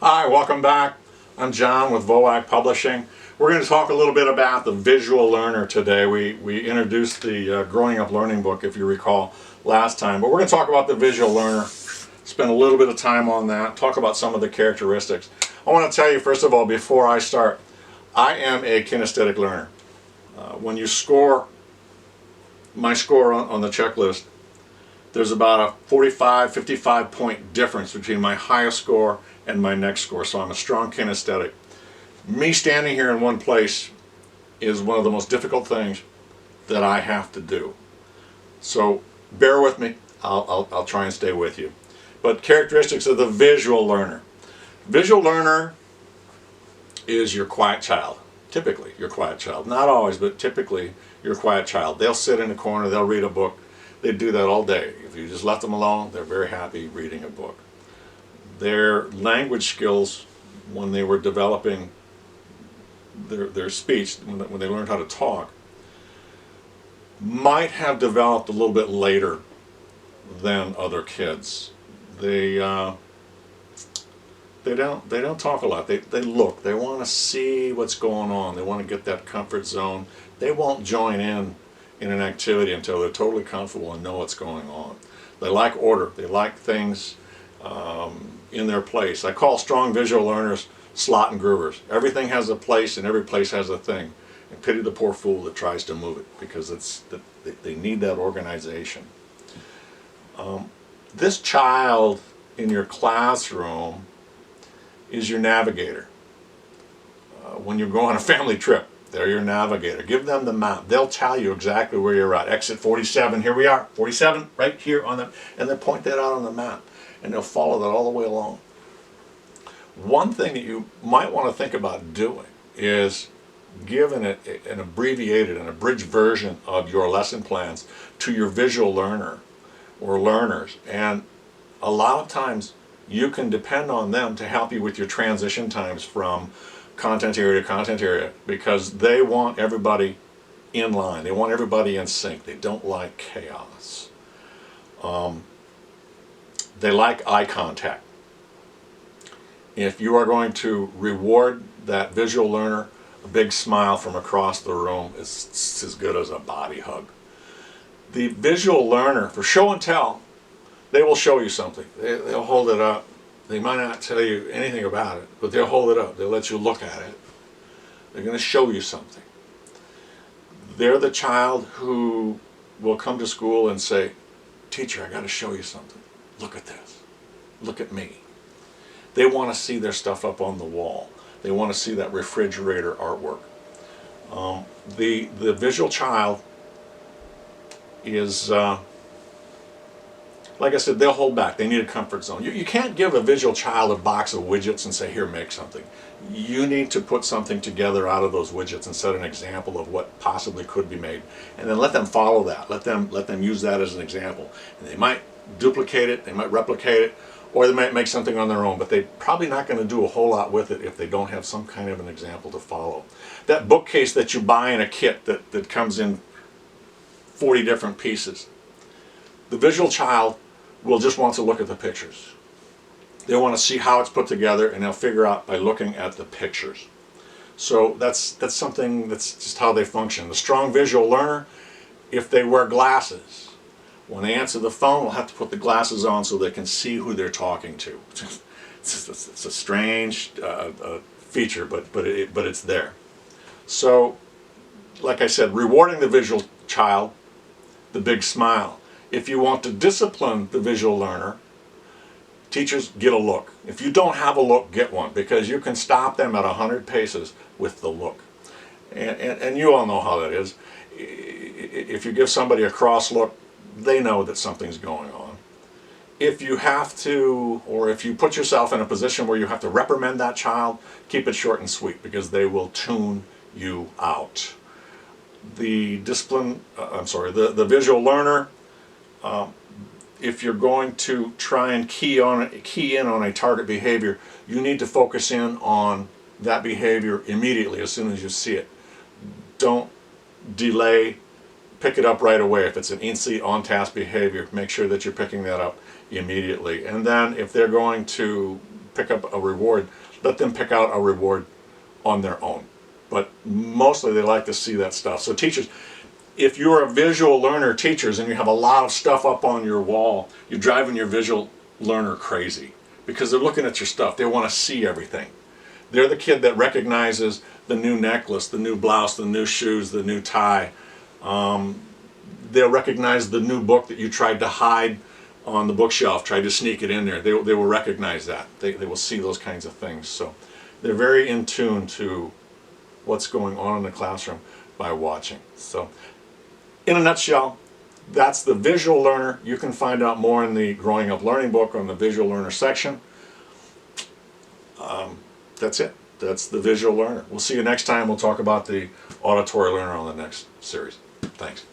Hi, welcome back. I'm John with VoWac Publishing. We're going to talk a little bit about the visual learner today. We introduced the Growing Up Learning book, if you recall, last time. But we're going to talk about the visual learner, spend a little bit of time on that, talk about some of the characteristics. I want to tell you, first of all, before I start, I am a kinesthetic learner. When you score my score on the checklist, there's about a 45, 55 point difference between my highest score and my next score, so I'm a strong kinesthetic. Me standing here in one place is one of the most difficult things that I have to do. So bear with me, I'll try and stay with you. But characteristics of the visual learner. Visual learner is your quiet child. Typically your quiet child. Not always, but typically your quiet child. They'll sit in a corner, they'll read a book. They do that all day. If you just left them alone, they're very happy reading a book. Their language skills, when they were developing their speech, when they learned how to talk, might have developed a little bit later than other kids. They don't talk a lot. They look. They want to see what's going on. They want to get that comfort zone. They won't join in an activity until they're totally comfortable and know what's going on. They like order. They like things in their place. I call strong visual learners slot and groovers. Everything has a place and every place has a thing. And pity the poor fool that tries to move it, because they need that organization. This child in your classroom is your navigator. When you go on a family trip, they're your navigator. Give them the map. They'll tell you exactly where you're at. Exit 47, here we are. 47, right here on the, and they'll point that out on the map. And they'll follow that all the way along. One thing that you might want to think about doing is giving it an abbreviated, an abridged version of your lesson plans to your visual learner or learners. And a lot of times you can depend on them to help you with your transition times from content area to content area, because they want everybody in line. They want everybody in sync. They don't like chaos. They like eye contact. If you are going to reward that visual learner, a big smile from across the room is as good as a body hug. The visual learner, for show and tell, they will show you something. They'll hold it up. They might not tell you anything about it, but they'll hold it up. They'll let you look at it. They're going to show you something. They're the child who will come to school and say, "Teacher, I got to show you something. Look at this. Look at me." They want to see their stuff up on the wall. They want to see that refrigerator artwork. The visual child is, like I said, they'll hold back. They need a comfort zone. You can't give a visual child a box of widgets and say, "Here, make something." You need to put something together out of those widgets and set an example of what possibly could be made. And then let them follow that. Let them use that as an example. And they might duplicate it, they might replicate it, or they might make something on their own, but they're probably not going to do a whole lot with it if they don't have some kind of an example to follow. That bookcase that you buy in a kit that comes in 40 different pieces, the visual child will just want to look at the pictures. They want to see how it's put together, and they'll figure out by looking at the pictures. So that's something, that's just how they function. The strong visual learner, if they wear glasses, when they answer the phone, we'll have to put the glasses on so they can see who they're talking to. It's a strange feature, but it's there. So, like I said, rewarding the visual child, the big smile. If you want to discipline the visual learner, teachers, get a look. If you don't have a look, get one, because you can stop them at 100 paces with the look. And you all know how that is. If you give somebody a cross look, they know that something's going on. If you have to, or if you put yourself in a position where you have to reprimand that child, keep it short and sweet, because they will tune you out. The visual learner, if you're going to try and key in on a target behavior, you need to focus in on that behavior immediately as soon as you see it. Don't delay, pick it up right away. If it's an in-seat, on-task behavior, make sure that you're picking that up immediately. And then if they're going to pick up a reward, let them pick out a reward on their own. But mostly they like to see that stuff. So teachers, if you're a visual learner, teachers, and you have a lot of stuff up on your wall, you're driving your visual learner crazy because they're looking at your stuff. They want to see everything. They're the kid that recognizes the new necklace, the new blouse, the new shoes, the new tie. They'll recognize the new book that you tried to hide on the bookshelf, tried to sneak it in there. They will recognize that. They will see those kinds of things. So they're very in tune to what's going on in the classroom by watching. So in a nutshell, that's the visual learner. You can find out more in the Growing Up Learning book on the visual learner section. That's it. That's the visual learner. We'll see you next time. We'll talk about the auditory learner on the next series. Thanks.